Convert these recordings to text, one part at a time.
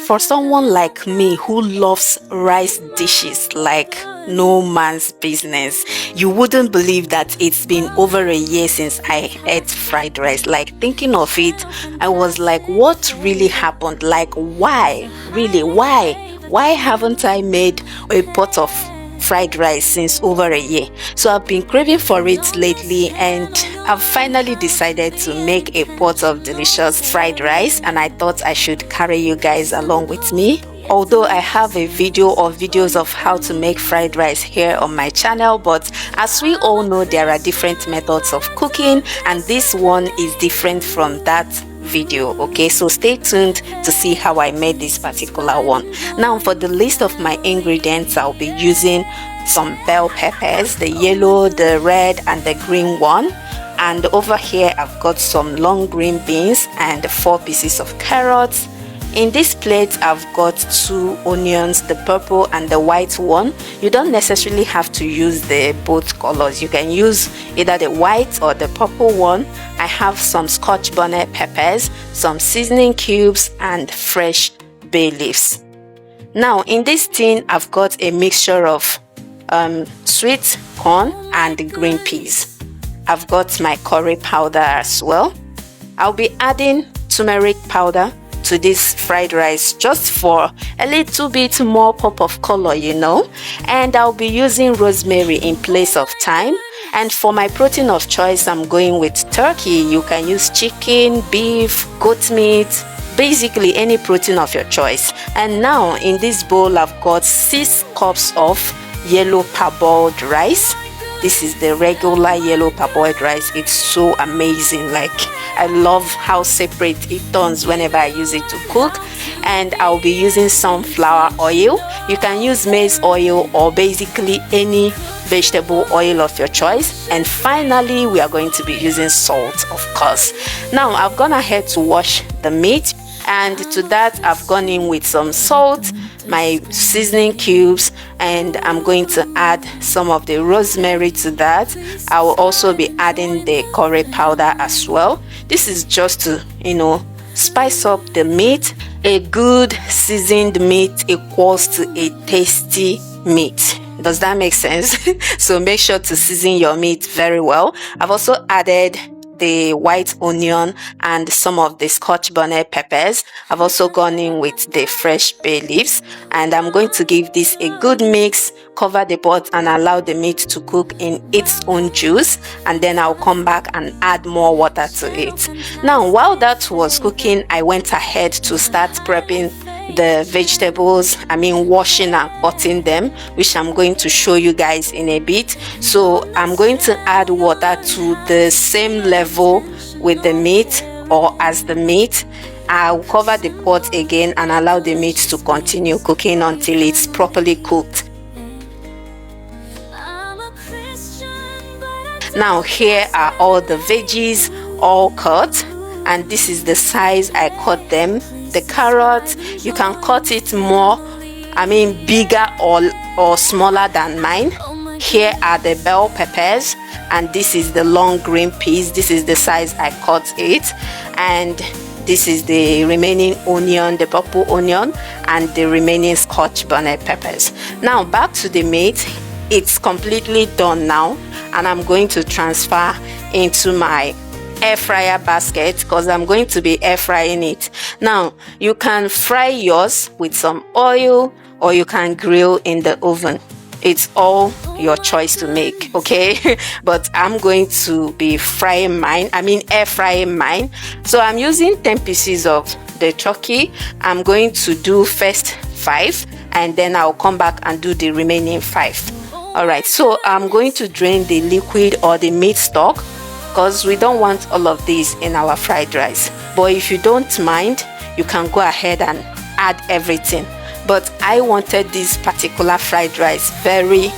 For someone like me who loves rice dishes like no man's business, you wouldn't believe that it's been over a year since I ate fried rice. Like, thinking of it, I was like, what really happened? Like, why? Really, why? Why haven't I made a pot of fried rice since over a year? So I've been craving for it lately, and I've finally decided to make a pot of delicious fried rice, and I thought I should carry you guys along with me. Although I have a video or videos of how to make fried rice here on my channel, but as we all know, there are different methods of cooking, and this one is different from that video. Okay, so stay tuned to see how I made this particular one. Now, for the list of my ingredients, I'll be using some bell peppers, the yellow, the red, and the green one. And over here I've got some long green beans and 4 pieces of carrots. In this plate I've got 2 onions, the purple and the white one. You don't necessarily have to use the both colors. You can use either the white or the purple one. I have some scotch bonnet peppers, some seasoning cubes, and fresh bay leaves. Now in this tin I've got a mixture of sweet corn and green peas. I've got my curry powder as well. I'll be adding turmeric powder to this fried rice just for a little bit more pop of color, you know. And I'll be using rosemary in place of thyme. And for my protein of choice, I'm going with turkey. You can use chicken, beef, goat meat, basically any protein of your choice. And now in this bowl I've got 6 cups of yellow parboiled rice. This is the regular yellow parboiled rice. It's so amazing. Like, I love how separate it turns whenever I use it to cook. And I'll be using sunflower oil. You can use maize oil or basically any vegetable oil of your choice. And finally, we are going to be using salt, of course. Now I've gone ahead to wash the meat, and to that I've gone in with some salt, my seasoning cubes, and I'm going to add some of the rosemary to that. I will also be adding the curry powder as well. This is just to, you know, spice up the meat. A good seasoned meat equals to a tasty meat. Does that make sense? So make sure to season your meat very well. I've also added the white onion and some of the scotch bonnet peppers. I've also gone in with the fresh bay leaves, and I'm going to give this a good mix, cover the pot, and allow the meat to cook in its own juice, and then I'll come back and add more water to it. Now, while that was cooking, I went ahead to start prepping the vegetables. Washing and cutting them, which I'm going to show you guys in a bit. So I'm going to add water to the same level with the meat, or as the meat. I'll cover the pot again and allow the meat to continue cooking until it's properly cooked. Now here are all the veggies all cut, and this is the size I cut them. The carrot, you can cut it more, bigger or smaller than mine. Here are the bell peppers, and this is the long green peas. This is the size I cut it, and this is the remaining onion, the purple onion, and the remaining scotch bonnet peppers. Now back to the meat. It's completely done now, and I'm going to transfer into my air fryer basket because I'm going to be air frying it. Now you can fry yours with some oil, or you can grill in the oven. It's all your choice to make, okay? But I'm going to be frying mine, air frying mine. So I'm using 10 pieces of the turkey. I'm going to do first 5, and then I'll come back and do the remaining 5. All right, so I'm going to drain the liquid or the meat stock, because we don't want all of this in our fried rice. But if you don't mind, you can go ahead and add everything. But I wanted this particular fried rice very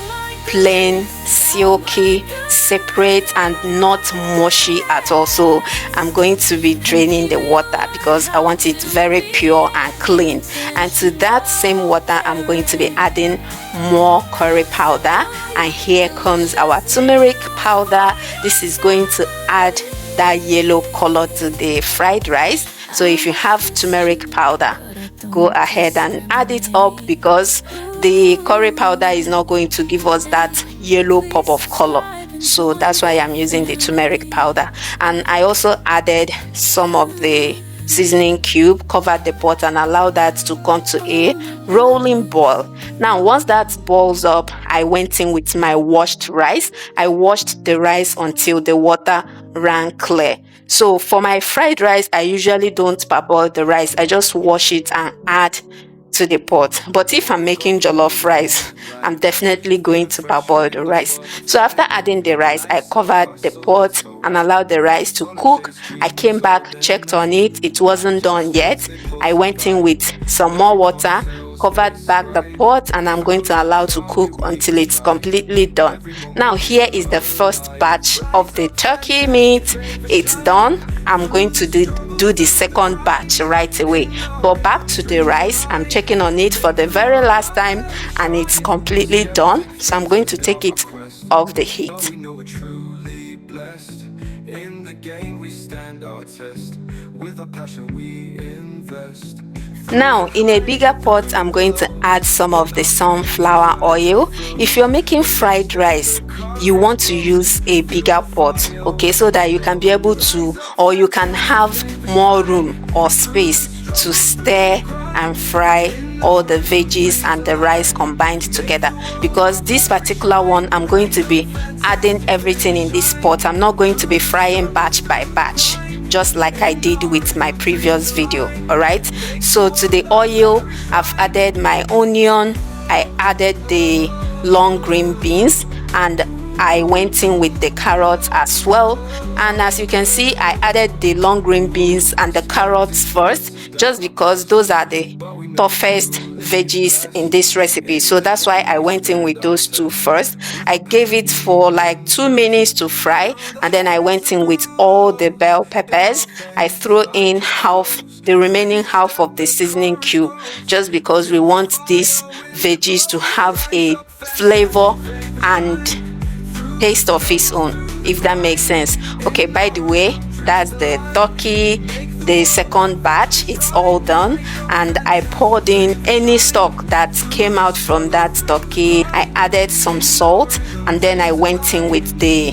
plain, silky, separate, and not mushy at all. So I'm going to be draining the water because I want it very pure and clean. And to that same water, I'm going to be adding more curry powder. And here comes our turmeric powder. This is going to add that yellow color to the fried rice. So if you have turmeric powder, go ahead and add it up, because the curry powder is not going to give us that yellow pop of color. So that's why I'm using the turmeric powder. And I also added some of the seasoning cube, covered the pot, and allowed that to come to a rolling boil. Now once that boils up, I went in with my washed rice. I washed the rice until the water ran clear. So for my fried rice, I usually don't parboil the rice. I just wash it and add to the pot. But if I'm making jollof rice, I'm definitely going to parboil the rice. So after adding the rice, I covered the pot and allowed the rice to cook. I came back, checked on it. It wasn't done yet. I went in with some more water, covered back the pot, and I'm going to allow to cook until it's completely done. Now here is the first batch of the turkey meat. It's done. I'm going to do the second batch right away. But back to the rice, I'm checking on it for the very last time, and it's completely done. So I'm going to take it off the heat. Now in a bigger pot, I'm going to add some of the sunflower oil. If you're making fried rice, you want to use a bigger pot, okay, so that you can be able to, or you can have more room or space to stir and fry all the veggies and the rice combined together. Because this particular one, I'm going to be adding everything in this pot. I'm not going to be frying batch by batch, just like I did with my previous video. All right, so to the oil, I've added my onion, I added the long green beans, and I went in with the carrots as well. And as you can see, I added the long green beans and the carrots first, just because those are the toughest veggies in this recipe. So that's why I went in with those two first. I gave it for like 2 minutes to fry, and then I went in with all the bell peppers. I threw in the remaining half of the seasoning cube, just because we want these veggies to have a flavor and taste of its own, if that makes sense. Okay, by the way, that's the turkey, the second batch. It's all done, and I poured in any stock that came out from that turkey. I added some salt, and then I went in with the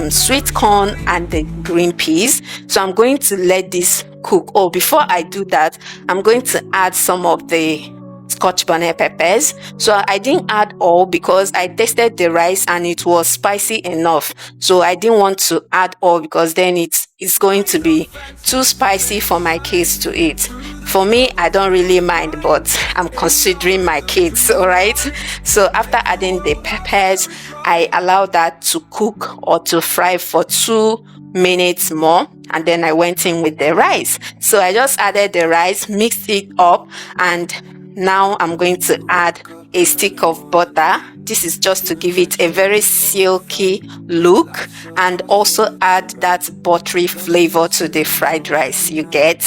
sweet corn and the green peas. So I'm going to let this cook. Oh, before I do that, I'm going to add some of the scotch bonnet peppers. So I didn't add all because I tasted the rice and it was spicy enough. So I didn't want to add all, because then it's going to be too spicy for my kids to eat. For me, I don't really mind, but I'm considering my kids. All right, so after adding the peppers, I allowed that to cook or to fry for 2 minutes more, and then I went in with the rice. So I just added the rice, mixed it up, and now I'm going to add a stick of butter. This is just to give it a very silky look, and also add that buttery flavor to the fried rice, you get.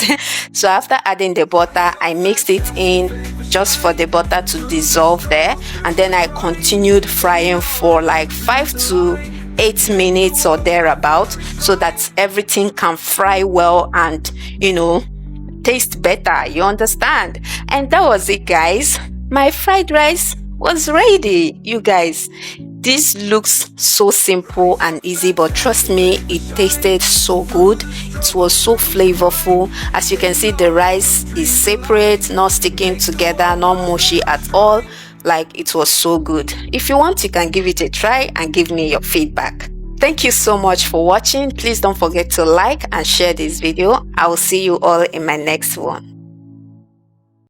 So after adding the butter, I mixed it in just for the butter to dissolve there, and then I continued frying for like 5 to 8 minutes or thereabout, so that everything can fry well and, taste better, you understand? And that was it, guys. My fried rice was ready, you guys. This looks so simple and easy, but trust me, it tasted so good. It was so flavorful. As you can see, the rice is separate, not sticking together, not mushy at all. Like, it was so good. If you want, you can give it a try and give me your feedback. Thank you so much for watching. Please don't forget to like and share this video. I will see you all in my next one.